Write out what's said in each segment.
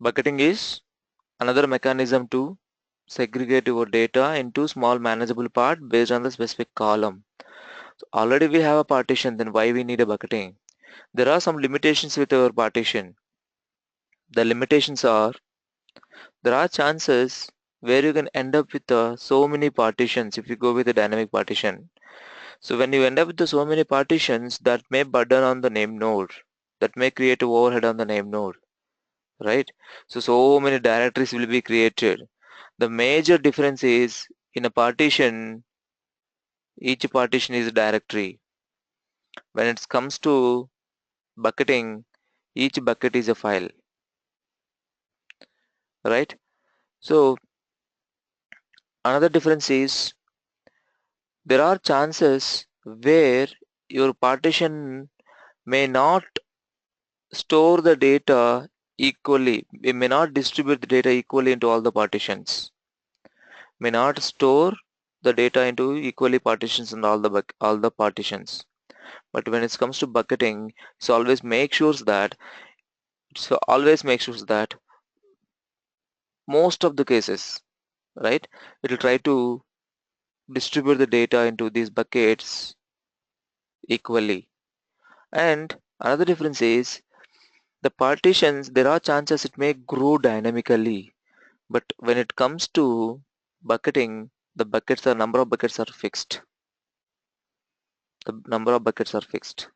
Bucketing is another mechanism to segregate your data into small manageable parts based on the specific column. So already we have a partition, then why we need a bucketing? There are some limitations with our partition. The limitations are there are chances where you can end up with so many partitions if you go with a dynamic partition. So when you end up with so many partitions, that may burden on the name node, that may create a overhead on the name node, right? So many directories will be created. The major difference is in a partition, each partition is a directory. When it comes to bucketing, each bucket is a file, right? So another difference is there are chances where your partition may not store the data equally. It may not distribute the data equally into all the partitions. May not store the data into equally partitions in all the partitions. But when it comes to bucketing, always make sure that most of the cases, right, it will try to distribute the data into these buckets equally. And another difference is the partitions, there are chances it may grow dynamically, but when it comes to bucketing, the number of buckets are fixed. The number of buckets are fixed.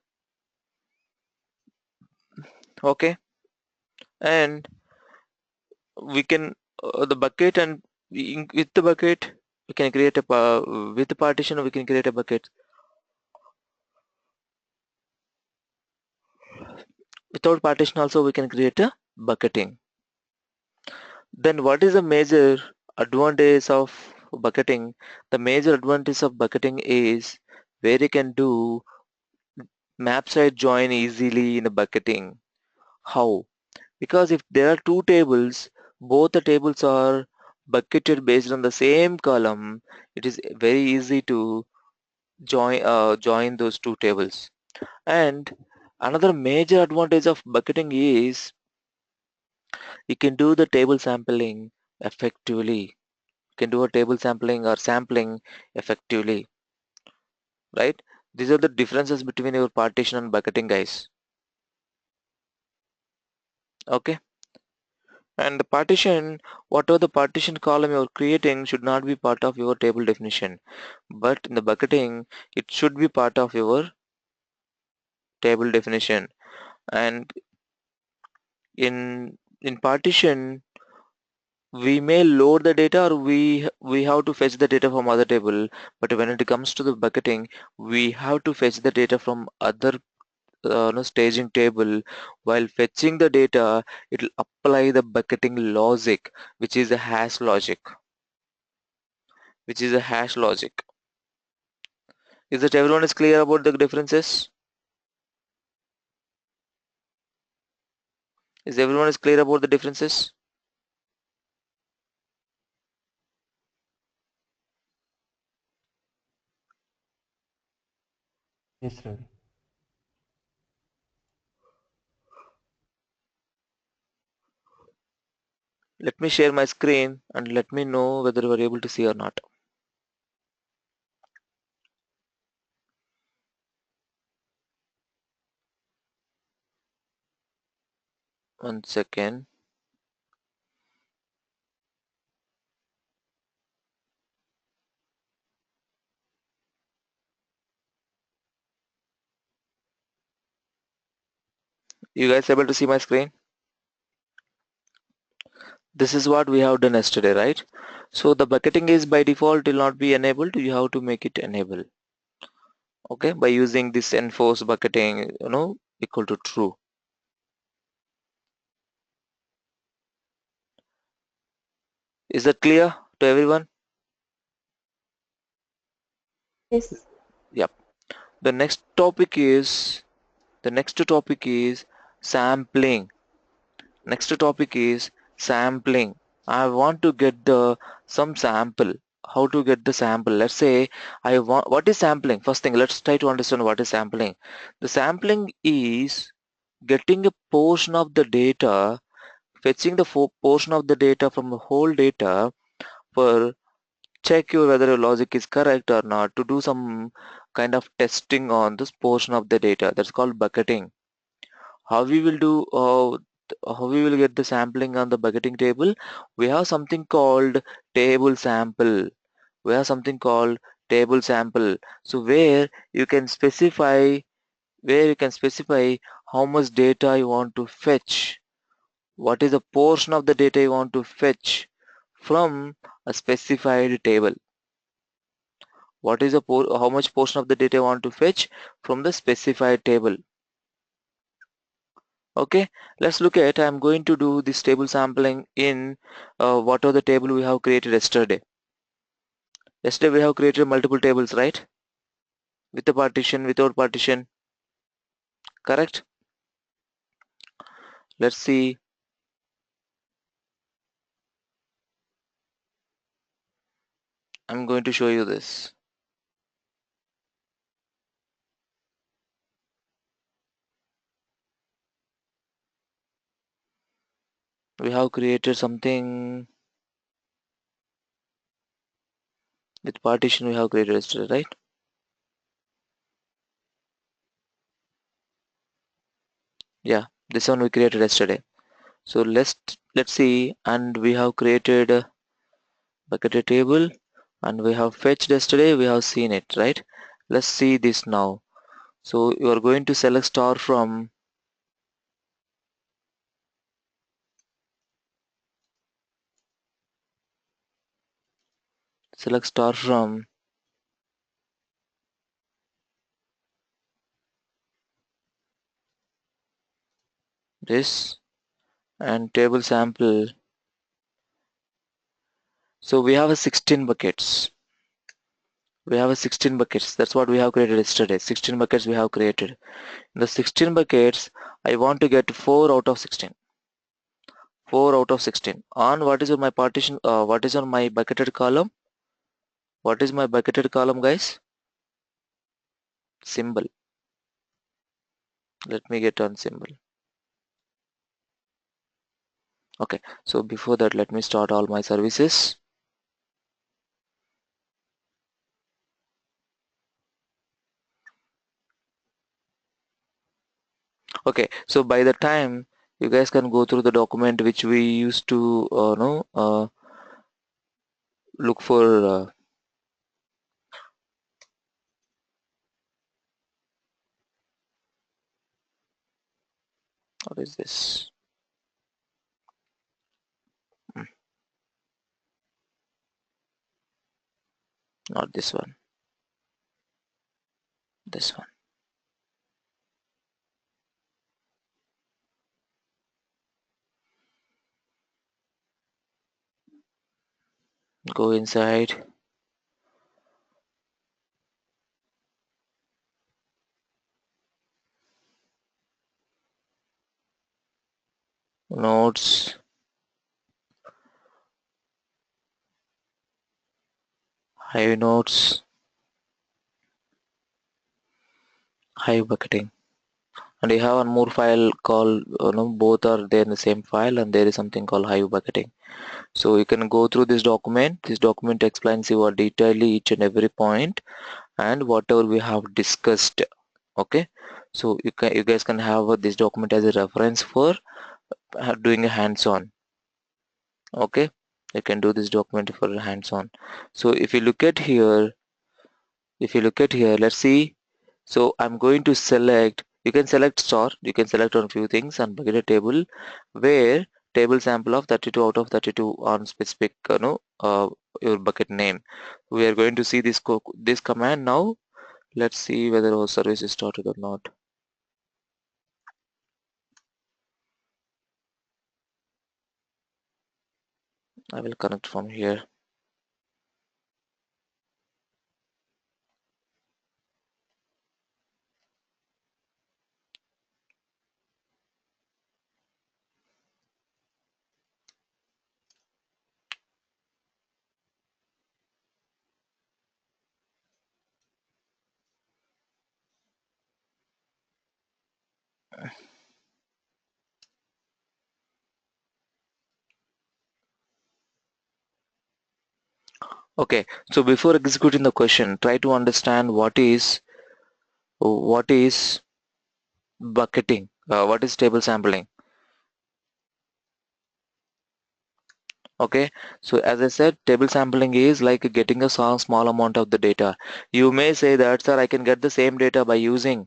Okay, and we can the bucket and with the bucket we can create with the partition we can create a bucket. Without partition also we can create a bucketing. Then what is the major advantage of bucketing? The major advantage of bucketing is where you can do map side join easily in a bucketing. How? Because if there are two tables, both the tables are bucketed based on the same column, it is very easy to join those two tables. And another major advantage of bucketing is you can do the table sampling effectively. You can do a table sampling or sampling effectively, right? These are the differences between your partition and bucketing, guys. Okay. And the partition, whatever the partition column you're creating should not be part of your table definition. But in the bucketing, it should be part of your table definition. And in partition, we may load the data or we have to fetch the data from other table. But when it comes to the bucketing, we have to fetch the data from other staging table. While fetching the data, it will apply the bucketing logic, which is a hash logic. Is that everyone is clear about the differences? Is everyone is clear about the differences? Yes, Ravi. Let me share my screen and let me know whether you are able to see or not. One second. You guys able to see my screen? This is what we have done yesterday, right? So the bucketing is by default will not be enabled. You have to make it enable. Okay, by using this enforce bucketing, equal to true. Is that clear to everyone? Yes. Yep. The next topic is sampling. Next topic is sampling. I want to get some sample. How to get the sample? Let's say what is sampling? First thing, let's try to understand what is sampling. The sampling is getting a portion of the data, fetching the portion of the data from the whole data for check you whether your logic is correct or not, to do some kind of testing on this portion of the data. That's called bucketing. How we will do how we will get the sampling on the bucketing table? We have something called table sample. We have something called table sample. So where you can specify how much data you want to fetch. What is the portion of the data you want to fetch from a specified table? What is the how much portion of the data you want to fetch from the specified table? Okay, let's look at, I'm going to do this table sampling in what are the table we have created yesterday. Yesterday we have created multiple tables, right? With a partition, without partition, correct? Let's see. I'm going to show you this. We have created something with partition we have created yesterday, right? Yeah, this one we created yesterday. So let's see, and we have created a bucket table and we have fetched yesterday, we have seen it, right? Let's see this now. So you are going to select star from select star from this and table sample. So we have a 16 buckets. We have a 16 buckets. That's what we have created yesterday. 16 buckets we have created. In the 16 buckets, I want to get 4 out of 16. 4 out of 16. On what is on my partition? What is on my bucketed column? What is my bucketed column, guys? Symbol. Let me get on symbol. Okay. So before that, let me start all my services. Okay. So by the time you guys can go through the document which we used to look for what is this? Hmm, not this one. This one. Go inside. Nodes. Hive nodes. Hive bucketing. And you have one more file called both are there in the same file, and there is something called Hive bucketing. So you can go through this document. This document explains you detailedly each and every point and whatever we have discussed. Okay, so you guys can have this document as a reference for doing a hands-on. Okay, you can do this document for hands-on. So if you look at here, let's see. So I'm going to select, you can select star, you can select on few things and bucket a table where table sample of 32 out of 32 on specific your bucket name. We are going to see this command now. Let's see whether our service is started or not. I will connect from here. Okay, so before executing the question, try to understand what is bucketing, what is table sampling. Okay, so as I said, table sampling is like getting a small amount of the data. You may say that, sir, I can get the same data by using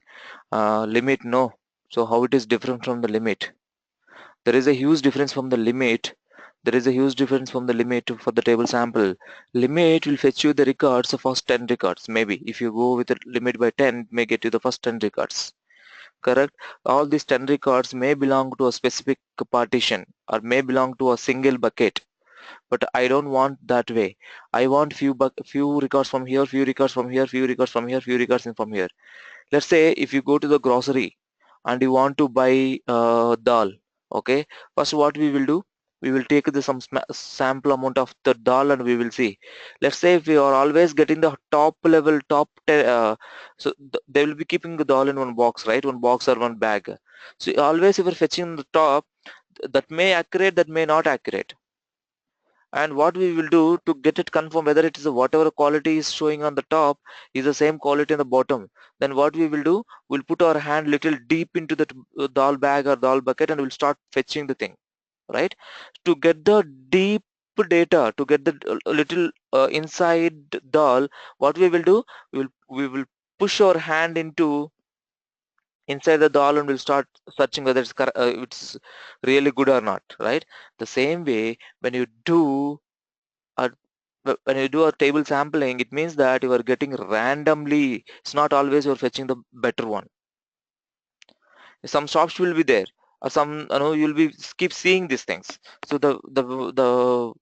limit. No. So how it is different from the limit? There is a huge difference from the limit. There is a huge difference from the limit for the table sample. Limit will fetch you the records, the first 10 records. Maybe if you go with a limit by 10, it may get you the first 10 records. Correct? All these 10 records may belong to a specific partition or may belong to a single bucket. But I don't want that way. I want few records from here, few records from here, few records from here, few records from here. Let's say if you go to the grocery and you want to buy dal. Okay, first what we will do, we will take the some sample amount of the dal and we will see. Let's say if we are always getting the top level so they will be keeping the dal in one box, right? One box or one bag. So always if you're fetching the top, that may accurate, that may not accurate. And what we will do to get it confirmed whether it is whatever quality is showing on the top is the same quality on the bottom, then what we will do, we'll put our hand little deep into the dal bag or dal bucket and we'll start fetching the thing, right? To get the deep data, to get the little inside dal, what we will do, we will push our hand into inside the dal and we'll start searching whether it's really good or not, right? The same way when you do a when you do a table sampling, it means that you are getting randomly. It's not always you're fetching the better one. Some shops will be there, or some you'll be keep seeing these things. So the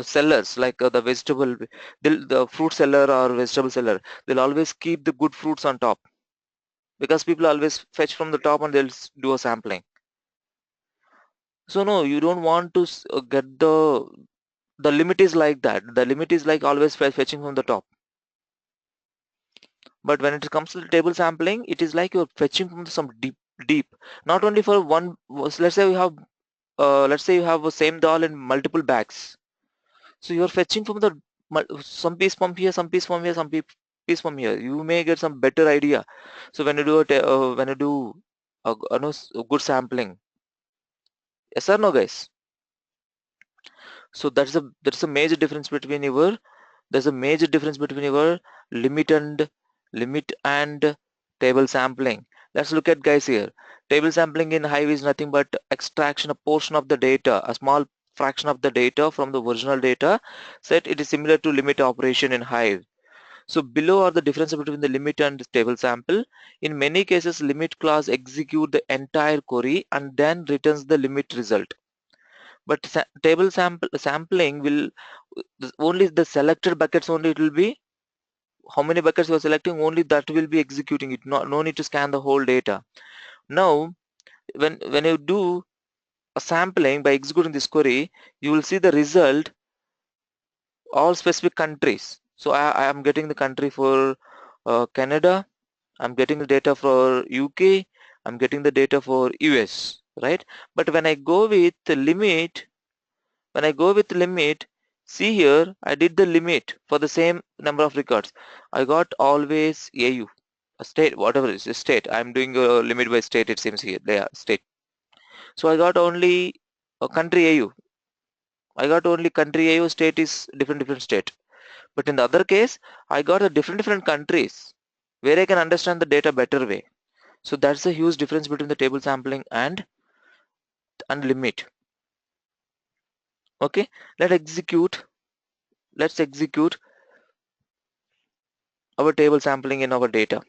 sellers like the vegetable, the fruit seller or vegetable seller, they'll always keep the good fruits on top because people always fetch from the top and they'll do a sampling. So no, you don't want to get the limit is like that. The limit is like always fetching from the top. But when it comes to the table sampling, it is like you're fetching from some deep. Not only for one. Let's say you have a same dal in multiple bags. So you're fetching from the some piece from here, some piece from here, some piece from here. You may get some better idea. So when you do when you do a good sampling, yes or no, guys? So that's a major difference between your there's a major difference between your limit and limit and table sampling. Let's look at guys here. Table sampling in Hive is nothing but extraction a portion of the data, a small fraction of the data from the original data set. It is similar to limit operation in Hive. So below are the differences between the limit and table sample. In many cases, limit class execute the entire query and then returns the limit result. But table sampling will only the selected buckets only it will be how many buckets you are selecting only that will be executing it. No need to scan the whole data. Now when you do a sampling by executing this query, you will see the result all specific countries. So I am getting the country for Canada, I'm getting the data for UK, I'm getting the data for US, right? But when I go with the limit, see here, I did the limit for the same number of records. I got always AU, a state, whatever it is, a state. I'm doing a limit by state, it seems here, they are state. So I got only a country AU. I got only country AU, state is different state. But in the other case, I got a different countries where I can understand the data better way. So that's a huge difference between the table sampling and limit. Okay, let's execute our table sampling in our data.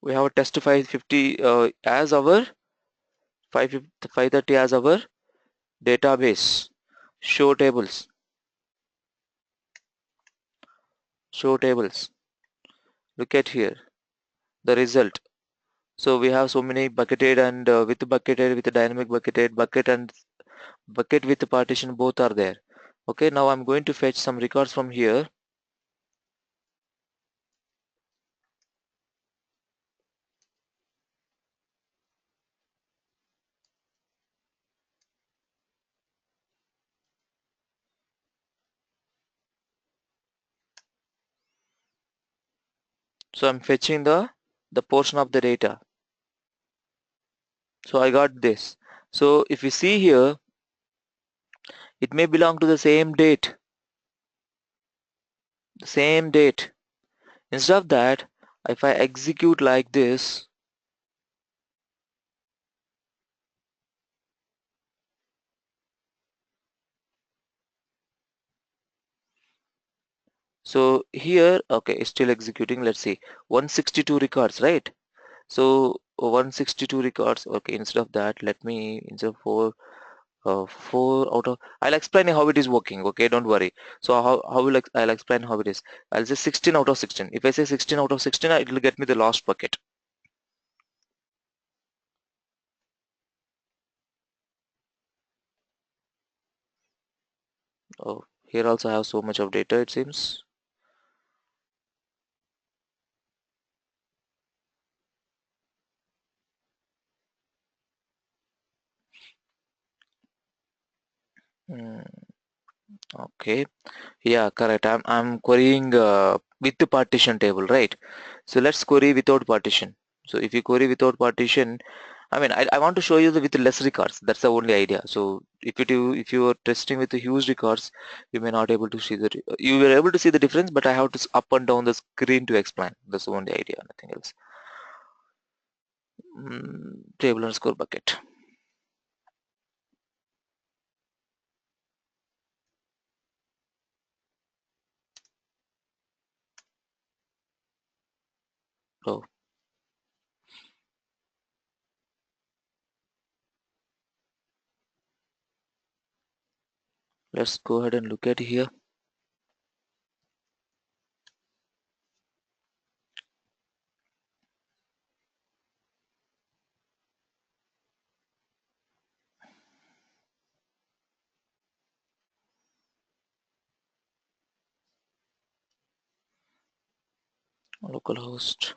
We have a test 550 as our 530 as our database. Show tables. Look at here the result. So we have so many bucketed and with dynamic bucket with partition, both are there. Okay, now I'm going to fetch some records from here. So I'm fetching the portion of the data. So I got this. So if you see here, it may belong to the same date. The same date. Instead of that, if I execute like this, so here, okay, it's still executing. Let's see, 162 records, right? So 162 records. Okay, instead of that, let me instead of 4 out of. I'll explain how it is working. Okay, don't worry. So how will I'll explain how it is. I'll say 16 out of 16. If I say 16 out of 16, it will get me the last bucket. Oh, here also I have so much of data, it seems. Hmm, okay. Yeah, correct. I'm querying with the partition table, right? So let's query without partition. So if you query without partition, I mean, I want to show you the with less records. That's the only idea. So if you are testing with the huge records, you may not able to see the you were able to see the difference, but I have to up and down the screen to explain. That's the only idea, nothing else. Table underscore bucket. So let's go ahead and look at here. Localhost.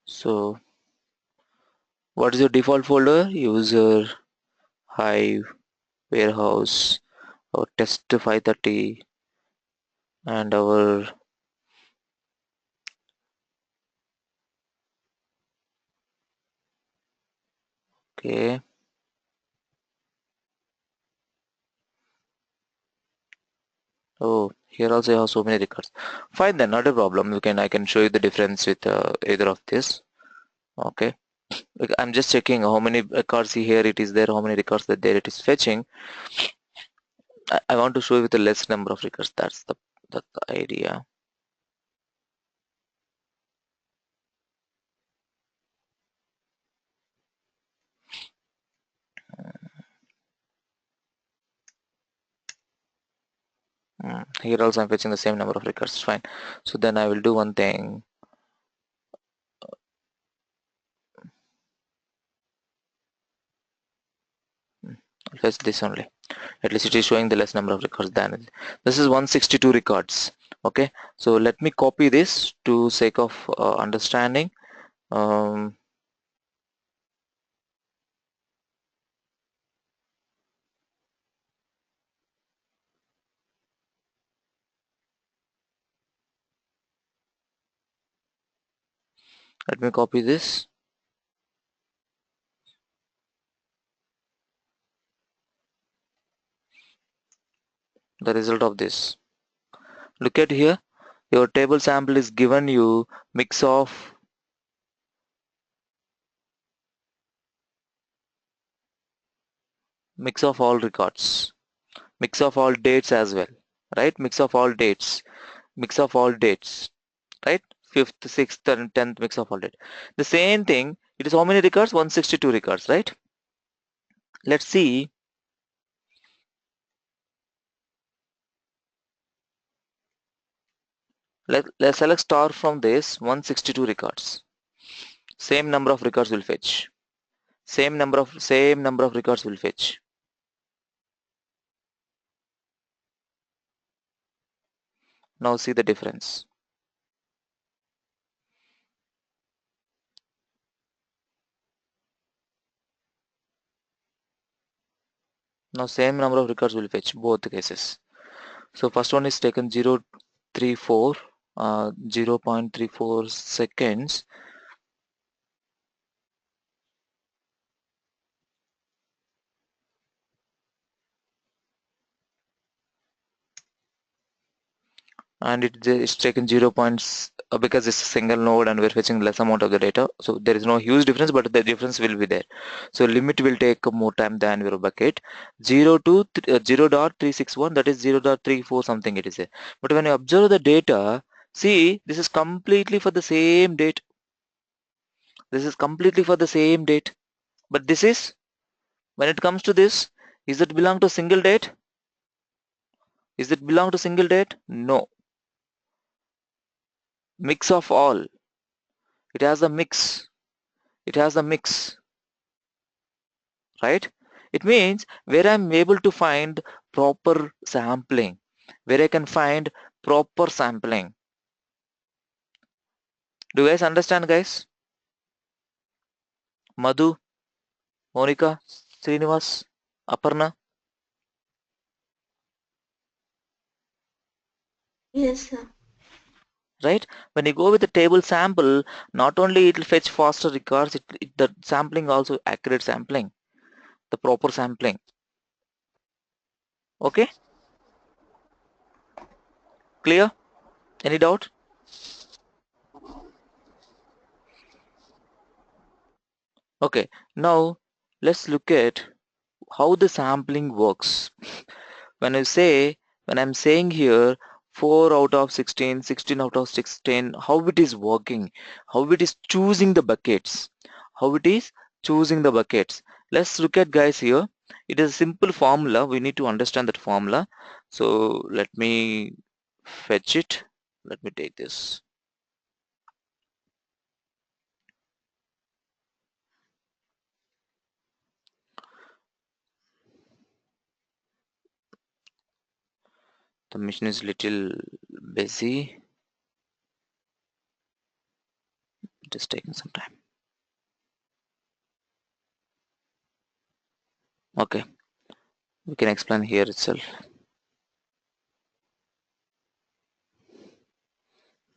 So what is your default folder? User, Hive, warehouse, our test 530, and our okay. Oh, here also you have so many records. Fine then, not a problem. I can show you the difference with either of this. Okay. I'm just checking how many records here it is there, how many records that there it is fetching. I want to show you with the less number of records. That's the idea. Here also I'm fetching the same number of records. Fine. So then I will do one thing. I'll fetch this only. At least it is showing the less number of records than it. This is 162 records. Okay. So let me copy this to sake of understanding. Um, Let me copy this. The result of this. Look at here. Your table sample is given you mix of all records, mix of all dates as well, right? Mix of all dates, mix of all dates, right? 5th, 6th, and 10th mix of all dates. The same thing. It is how many records? 162 records, right? Let's see. Let's select star from this 162 records. Same number of records will fetch. Same number of records will fetch. Now see the difference. Now same number of records will fetch both cases. So first one is taken 0.34 seconds, and it's taken 0. Because it's a single node and we're fetching less amount of the data, so there is no huge difference, but the difference will be there. So limit will take more time than your bucket. 0.361, that is 0.34 something it is a. But when you observe the data, see, this is completely for the same date. This is completely for the same date. But this is, when it comes to this, is it belong to single date? Is it belong to single date? No. Mix of all. It has a mix. It has a mix, right? It means where I'm able to find proper sampling, where I can find proper sampling. Do you guys understand, guys? Madhu, Monica, Srinivas, Aparna, Yes, sir. right? When you go with the table sample, not only it will fetch faster records, the sampling also accurate sampling, the proper sampling. Okay, clear? Any doubt? Okay, now let's look at how the sampling works. When I say, when I'm saying here 4 out of 16, 16 out of 16, how it is working, how it is choosing the buckets, how it is choosing the buckets. Let's look at, guys, here. It is a simple formula. We need to understand that formula. So let me fetch it. Let me take this. The machine is little busy. It is taking some time. Okay, we can explain here itself.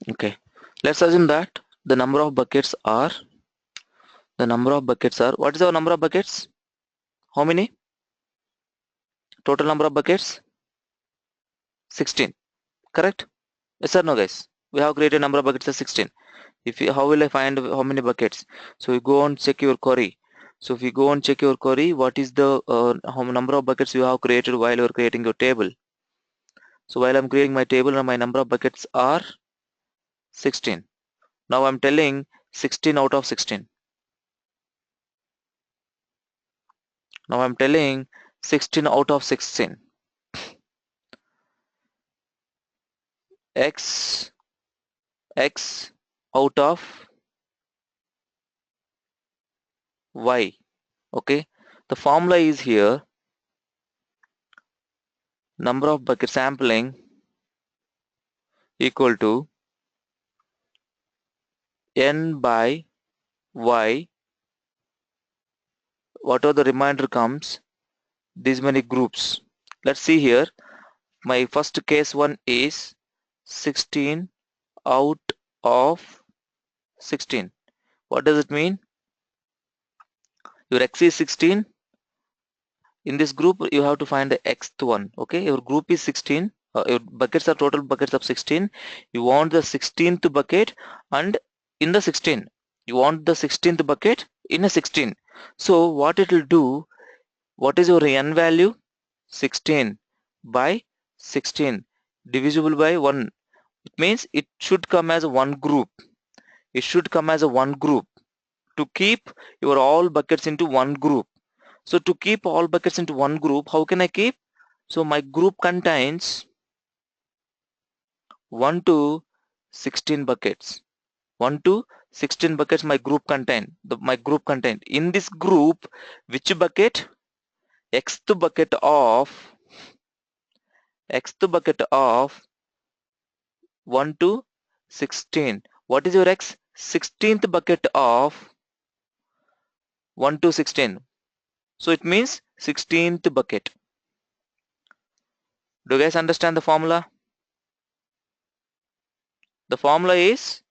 Okay, let's assume that the number of buckets are, what is our number of buckets? How many? Total number of buckets? 16, correct? Yes or no, guys? We have created number of buckets as 16. If you, how will I find how many buckets? So you go and check your query. So if you go and check your query, what is the how number of buckets you have created while you are creating your table? So while I'm creating my table, my number of buckets are 16. Now I'm telling 16 out of 16. Now I'm telling 16 out of 16. X out of Y. Okay, the formula is here, number of bucket sampling equal to n by y, whatever the remainder comes, these many groups. Let's see here, my first case one is 16 out of 16. What does it mean? Your x is 16. In this group you have to find the xth one. Okay, your group is 16, your buckets are total buckets of 16. You want the 16th bucket, and in the 16 you want the 16th bucket in a 16. So what it will do, what is your n value? 16 by 16 divisible by 1. It means it should come as one group. It should come as a one group to keep your all buckets into one group. So to keep all buckets into one group, how can I keep? So my group contains 1 to 16 buckets. 1 to 16 buckets my group contain. My group contain. In this group, which bucket? Xth bucket of 1 to 16. What is your x? 16th bucket of 1 to 16. So it means 16th bucket. Do you guys understand the formula? The formula is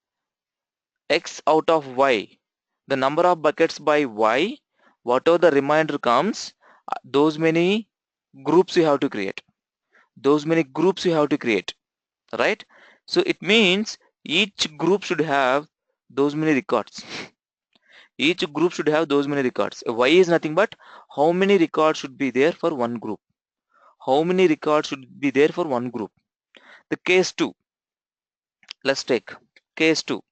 x out of y. The number of buckets by y, whatever the remainder comes, those many groups you have to create. Those many groups you have to create, right? So it means each group should have those many records. Each group should have those many records. Y is nothing but how many records should be there for one group. How many records should be there for one group. The case 2. Let's take case 2.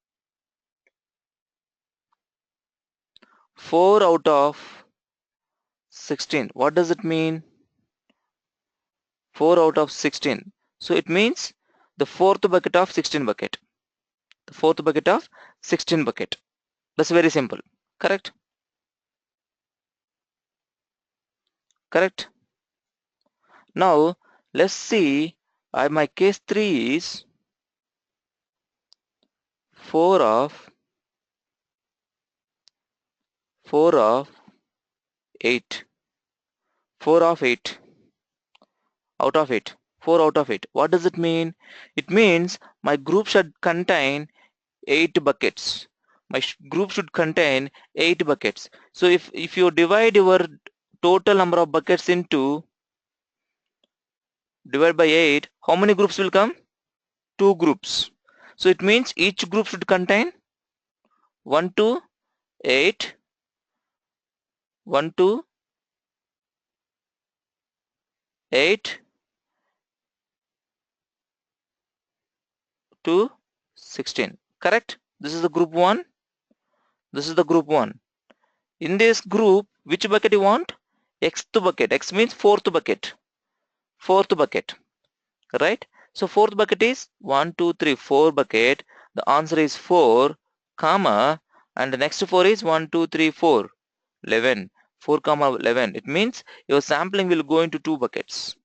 4 out of 16. What does it mean? 4 out of 16. So it means the fourth bucket of 16 bucket. The fourth bucket of 16 bucket. That's very simple. Correct? Correct? Now let's see. My case 3 is 4 of 8. 4 of 8 out of 8. 4 out of 8. What does it mean? It means my group should contain 8 buckets. My group should contain 8 buckets. So if you divide your total number of buckets into divide by 8, how many groups will come? 2 groups. So it means each group should contain 1 to 8, 1 to 8 to 16. Correct? This is the group 1. This is the group 1. In this group, which bucket you want? Xth bucket. X means fourth bucket. Fourth bucket. Right? So fourth bucket is 1, 2, 3, 4 bucket. The answer is 4, comma, and the next 4 is 1, 2, 3, 4, 11. 4, comma 11. It means your sampling will go into 2 buckets.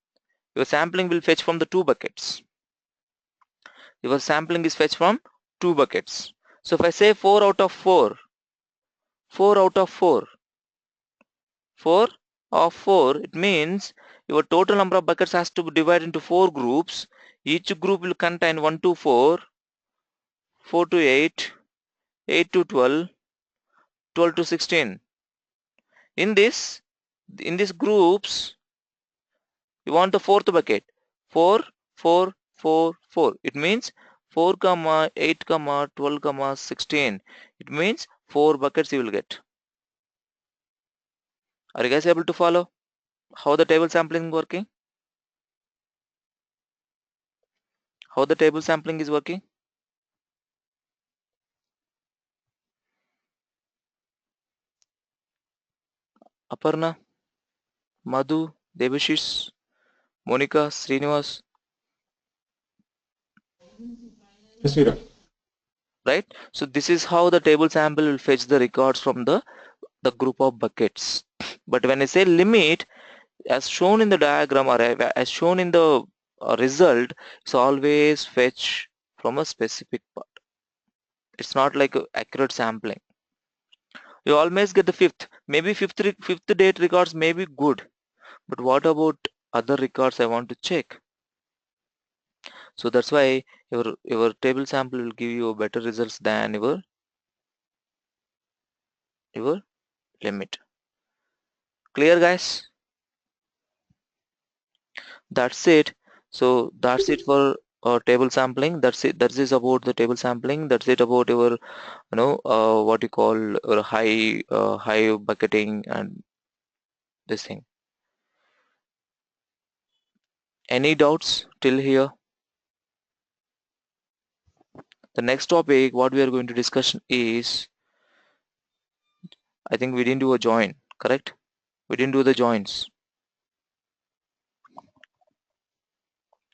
Your sampling will fetch from the 2 buckets. Your sampling is fetched from 2 buckets. So if I say 4 out of 4, 4 out of 4, 4 of 4, it means your total number of buckets has to be divided into 4 groups. Each group will contain 1 to 4, 4 to 8, 8 to 12, 12 to 16. In these groups, you want the fourth bucket. 4, 4, 4, 4. It means 4, 8, 12, 16. It means 4 buckets you will get. Are you guys able to follow how the table sampling working? How the table sampling is working? Aparna, Madhu, Debashish, Monica, Srinivas, Yes, Veera. right? So this is how the table sample will fetch the records from the group of buckets. But when I say limit, as shown in the diagram or as shown in the result, it's always fetch from a specific part. It's not like accurate sampling. You always get the fifth. Maybe fifth date records may be good, but what about other records I want to check? So that's why your table sample will give you better results than your limit. Clear, guys? That's it. So that's it for table sampling. That's it. That is about the table sampling. That's it about your what you call your high bucketing and this thing. Any doubts till here? The next topic what we are going to discuss is, I think we didn't do a join, correct? We didn't do the joins.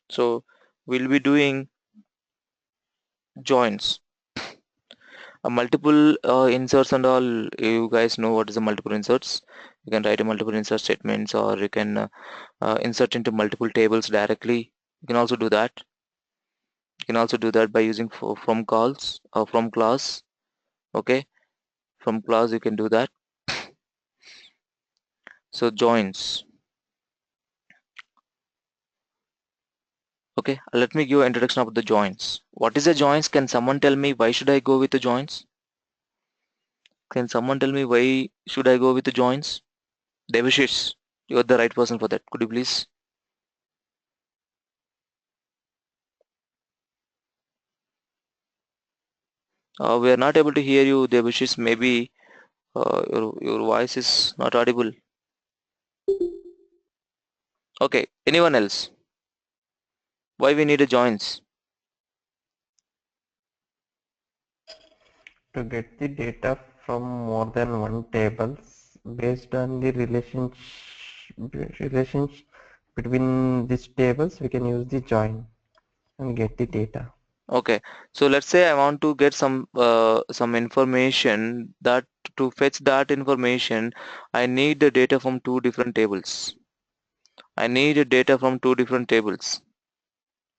So we'll be doing joins. Multiple inserts and all. You guys know what is the multiple inserts. You can write a multiple insert statements, or you can insert into multiple tables directly. You can also do that. You can also do that by using from calls or from class. Okay, from class you can do that. So joins. Okay, let me give an introduction about the joins. What is a joins? Can someone tell me why should I go with the joins? Can someone tell me why should I go with the joins? Devashish, you're the right person for that. Could you please? We are not able to hear you, Devashish. Maybe your voice is not audible. Okay, anyone else? Why we need a joins? To get the data from more than one tables based on the relations between these tables, we can use the join and get the data. Okay, so let's say I want to get some information that to fetch that information, I need the data from two different tables. I need the data from two different tables,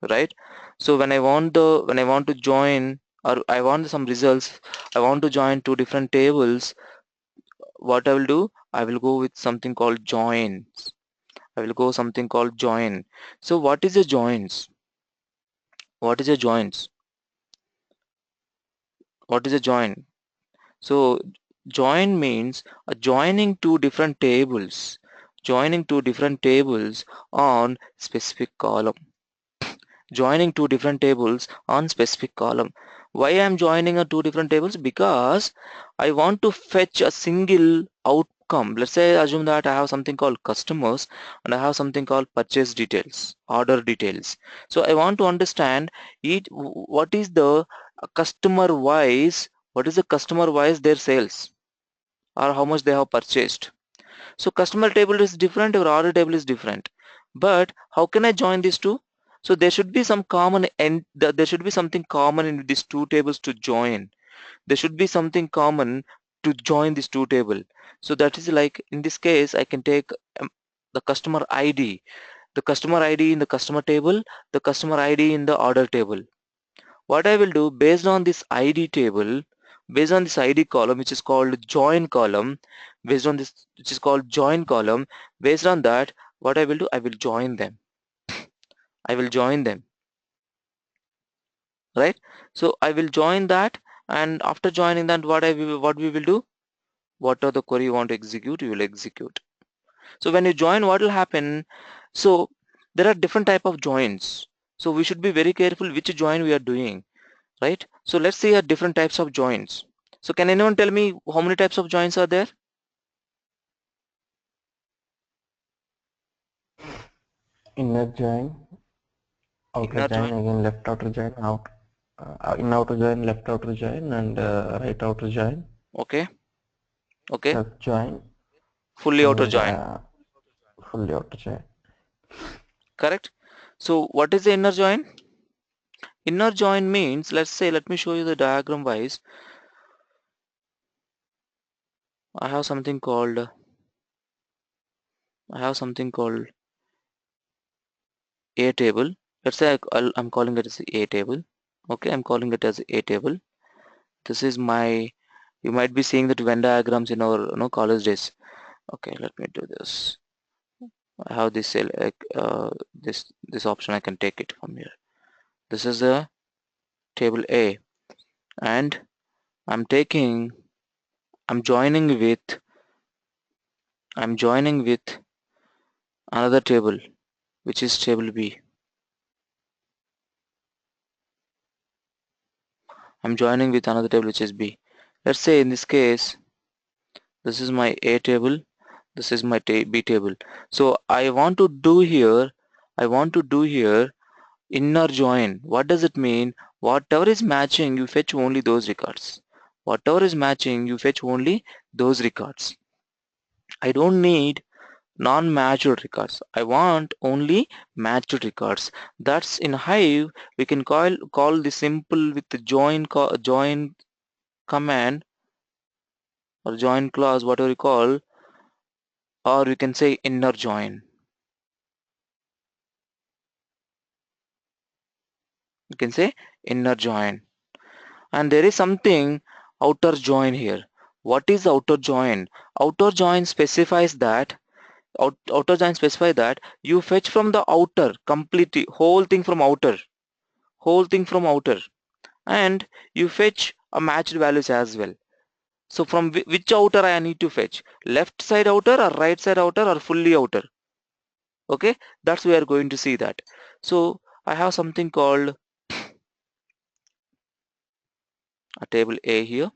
right? So when I want to join or I want some results, I want to join two different tables. What I will do? I will go with something called joins. I will go something called join. So what is a joins? What is a joins? What is a join? So join means joining two different tables, joining two different tables on specific column, joining two different tables on specific column. Why I am joining two different tables? Because I want to fetch a single outcome. Let's say assume that I have something called customers and I have something called purchase details, order details. So I want to understand what is the customer wise, what is the customer wise their sales or how much they have purchased. So customer table is different or order table is different. But how can I join these two? So there should be some common and there should be something common in these two tables to join. There should be something common to join these two table. So that is like in this case I can take the customer ID, the customer ID in the customer table, the customer ID in the order table. What I will do based on this ID table, based on this ID column which is called join column, based on this which is called join column, based on that what I will do, I will join them. I will join them, right? So I will join that, and after joining that what we will do, what are the query you want to execute, you will execute. So when you join, what will happen? So there are different type of joins. So we should be very careful which join we are doing, right? So let's see different types of joins. So can anyone tell me how many types of joins are there? Inner join, outer Inner join. join, again left outer join, in outer join, left outer join, and right outer join, Okay. Okay. subjoin, Fully outer and join. fully outer join. Correct. So what is the inner join? Inner join means, let's say, let me show you the diagram wise. I have something called I have something called A table. Let's say I'm calling it as A table. Okay, I'm calling it as A table. This is my, you might be seeing the Venn diagrams in our college days. Okay, let me do this. I have this this option. I can take it from here. This is the table A, and I'm taking I'm joining with I'm joining with another table, which is table B. I'm joining with another table, which is B. Let's say in this case, this is my A table, this is my B table. So I want to do here inner join. What does it mean? Whatever is matching, you fetch only those records. Whatever is matching, you fetch only those records. I don't need non-matched records. I want only matched records. That's in Hive. We can call this simple with the join command or join clause, whatever you call, or we can say inner join. You can say inner join. And there is something outer join here. What is outer join? Outer join specifies that outer join specify that you fetch from the outer completely whole thing from outer, and you fetch a matched values as well. So from which outer I need to fetch, left side outer or right side outer or fully outer? Okay, that's we are going to see that. So I have something called a table A here.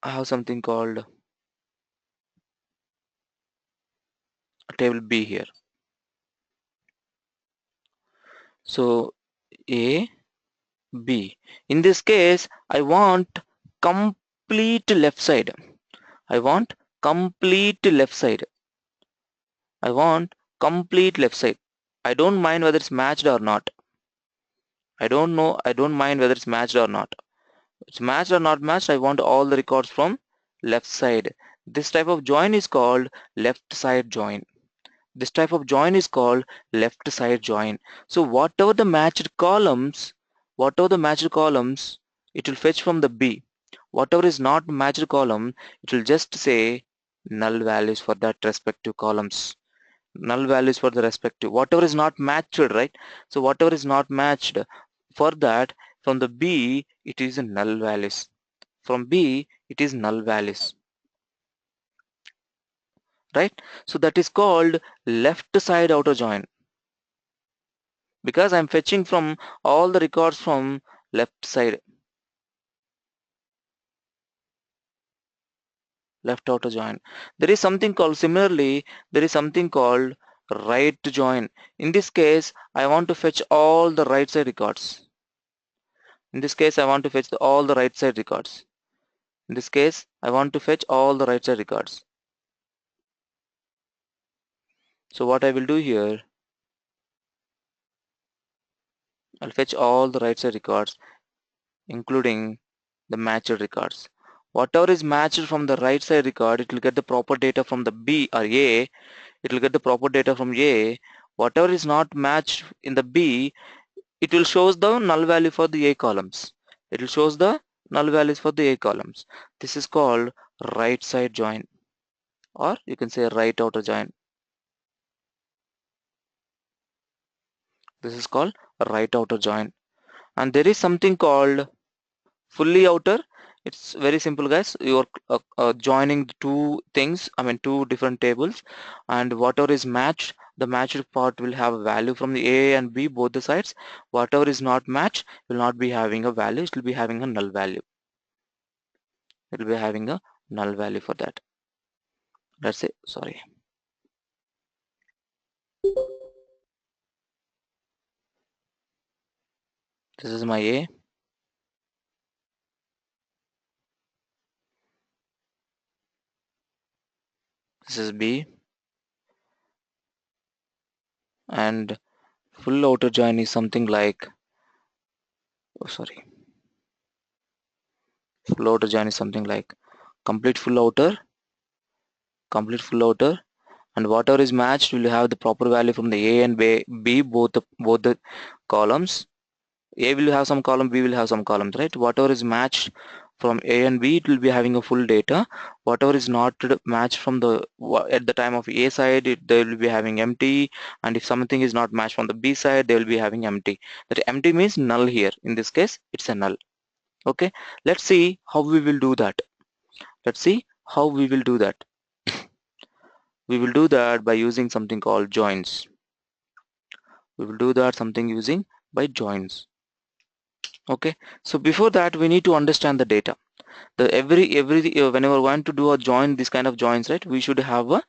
I have something called a table B here. So A, B. In this case, I want complete left side. I want complete left side. I want complete left side. I don't mind whether it's matched or not. I don't mind whether it's matched or not. It's matched or not matched. I want all the records from left side. This type of join is called left side join. This type of join is called left side join. So whatever the matched columns, it will fetch from the B. Whatever is not matched column, it will just say null values for that respective columns. Null values for the respective, whatever is not matched, right? So whatever is not matched, for that, from the B, it is a null values. From B, it is null values, right? So that is called left side outer join, because I'm fetching from all the records from left side, left outer join. There is something called, similarly, there is something called right join. In this case, I want to fetch all the right side records. In this case, I want to fetch all the right side records. In this case, I want to fetch all the right side records. So what I will do here, I'll fetch all the right side records, including the matched records. Whatever is matched from the right side record, it will get the proper data from the B or A. It will get the proper data from A. Whatever is not matched in the B, it will shows the null value for the A columns. It will shows the null values for the A columns. This is called right side join, or you can say right outer join. This is called right outer join. And there is something called fully outer. It's very simple, guys. You're joining the two things, I mean two different tables, and whatever is matched, the matched part will have a value from the A and B, both the sides. Whatever is not matched will not be having a value. It will be having a null value. It will be having a null value for that. Let's say, sorry, this is my A, this is B, and full outer join is something like, oh sorry, full outer join is something like complete full outer, complete full outer, and whatever is matched will have the proper value from the A and B, both the columns. A will have some column, B will have some columns, right? Whatever is matched from A and B, it will be having a full data. Whatever is not matched from the at the time of A side, they will be having empty, and if something is not matched from the B side, they will be having empty. That empty means null here. In this case, it's a null. Okay, let's see how we will do that. Let's see how we will do that. We will do that by using something called joins. We will do that something using by joins. Okay, so before that we need to understand the data. The every whenever we want to do a join, this kind of joins, right, we should have a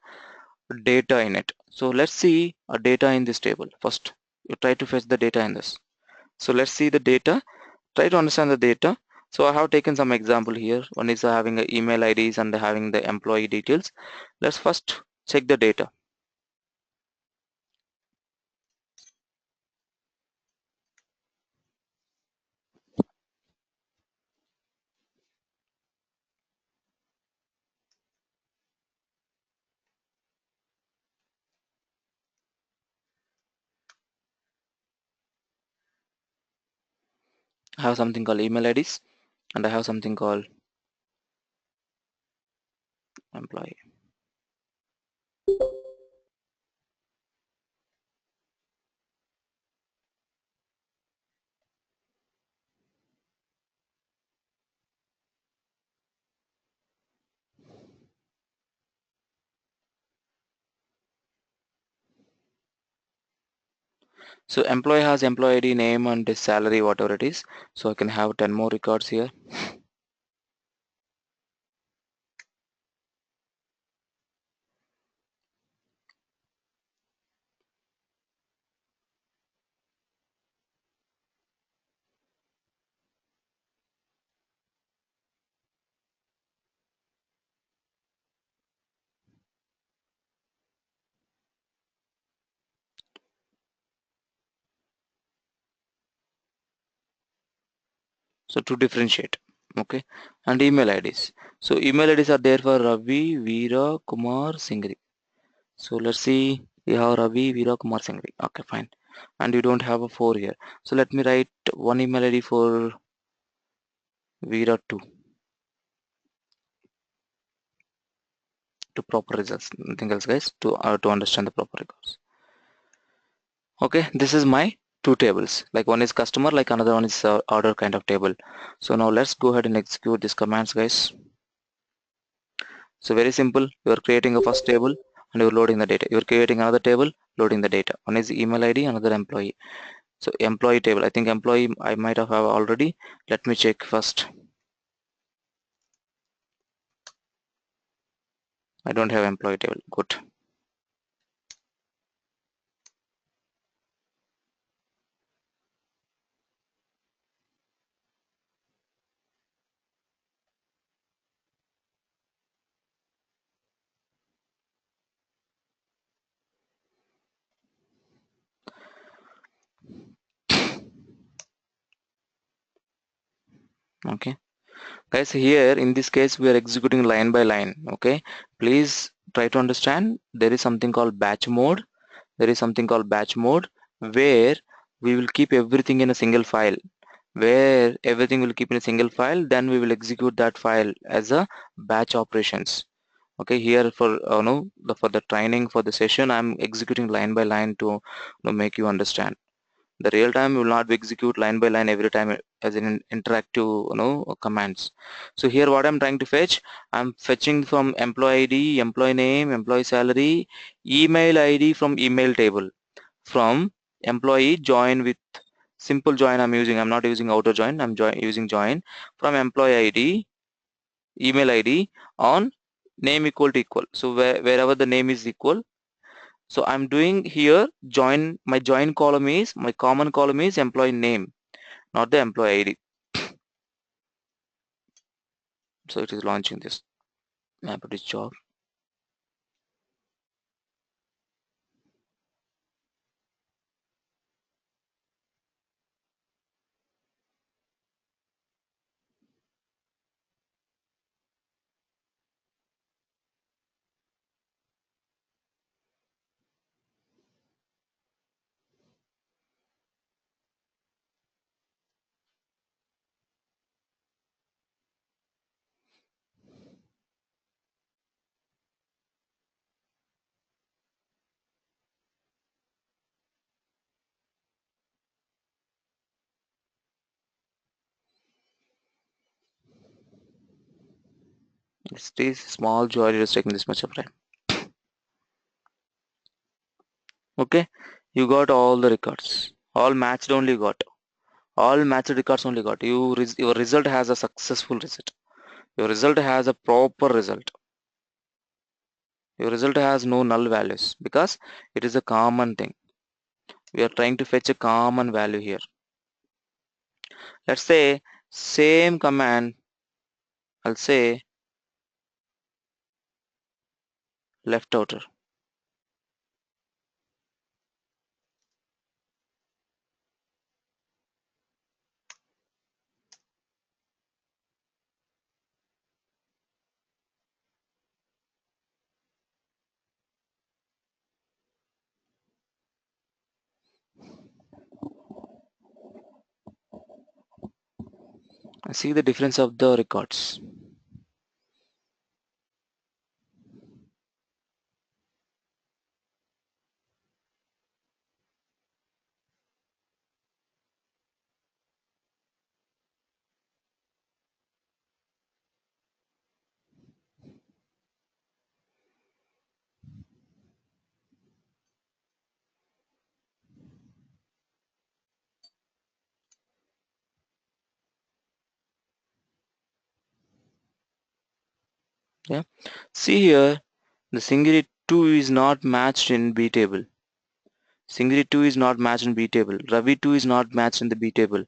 data in it. So let's see a data in this table. First you try to fetch the data in this. So let's see the data, try to understand the data. So I have taken some example here. One is having a email IDs and having the employee details. Let's first check the data. I have something called email IDs, and I have something called employee. So employee has employee ID, name, and his salary, whatever it is. So I can have 10 more records here. So to differentiate, okay, and email IDs. So email IDs are there for Ravi, Veera, Kumar, Singri. So let's see, we have Ravi, Veera, Kumar, Singri. Okay, fine. And you don't have a 4 here. So let me write one email ID for Veera 2 to proper results. Nothing else, guys, to understand the proper records. Okay, this is my two tables. Like one is customer, like another one is order kind of table. So now let's go ahead and execute these commands, guys. So very simple. You are creating a first table and you're loading the data. You're creating another table, loading the data. One is email ID, another employee. So employee table. I think employee I might have already. Let me check first. I don't have employee table. Good. Okay. Guys, here in this case we are executing line by line. Okay. Please try to understand there is something called batch mode. There is something called batch mode where we will keep everything in a single file. Where everything will keep in a single file, then we will execute that file as a batch operations. Okay, here for no for the training for the session I'm executing line by line to make you understand. The real time will not execute line by line every time as an interactive commands. So here what I'm trying to fetch, I'm fetching from employee ID, employee name, employee salary, email ID from email table, from employee join with simple join I'm not using outer join, using join from employee ID, email ID on name equal to equal. So wherever the name is equal, so I'm doing here join, my join column is, my common column is employee name, not the employee ID. So it is launching this map this job. It's this small joy is taking this much of time. Okay, you got all the records, all matched only got, all matched records only got. Your result has a successful result. Your result has a proper result. Your result has no null values because it is a common thing. We are trying to fetch a common value here. Let's say same command, I'll say left outer. See the difference of the records. Yeah. See here, the Singiri 2 is not matched in B table. Singiri 2 is not matched in B table. Ravi 2 is not matched in the B table.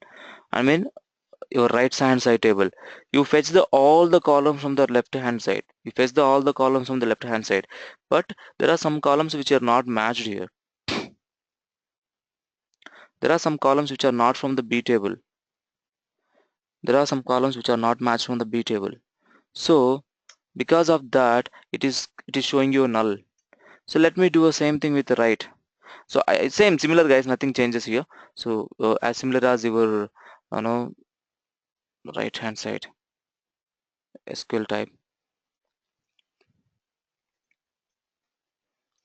I mean, your right hand side table. You fetch the all the columns from the left hand side. You fetch the all the columns from the left hand side. But there are some columns which are not matched here. There are some columns which are not from the B table. There are some columns which are not matched from the B table. So because of that, it is showing you a null. So let me do the same thing with the right. So same similar guys, nothing changes here. So as similar as your know right hand side SQL type.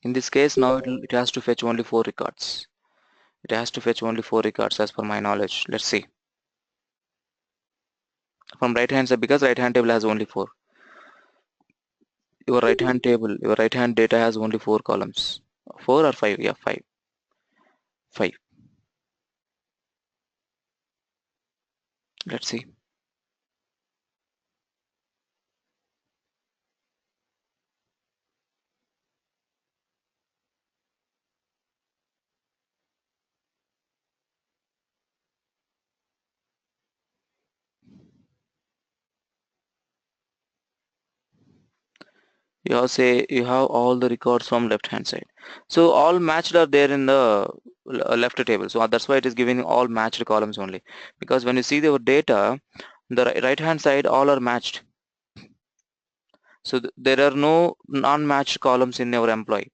In this case now it has to fetch only 4 records. It has to fetch only 4 records as per my knowledge. Let's see. From right hand side, because right hand table has only 4. Your right hand table, your right hand data has only 4 columns. 4 or 5? Yeah, 5. 5. Let's see. You have all the records from left hand side. So all matched are there in the left table. So that's why it is giving all matched columns only. Because when you see the data, the right hand side all are matched. So there are no non-matched columns in your employee.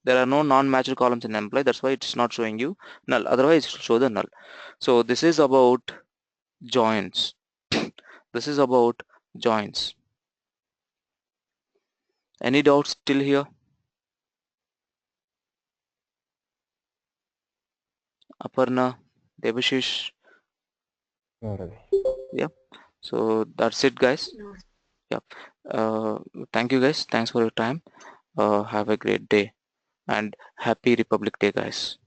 There are no non-matched columns in employee. That's why it's not showing you null. Otherwise, it will show the null. So this is about joins. This is about joins. Any doubts still here? Aparna, Debashish. No, Ravi. Yeah. So that's it, guys. No. Yeah. Thank you, guys. Thanks for your time. Have a great day and happy Republic Day, guys.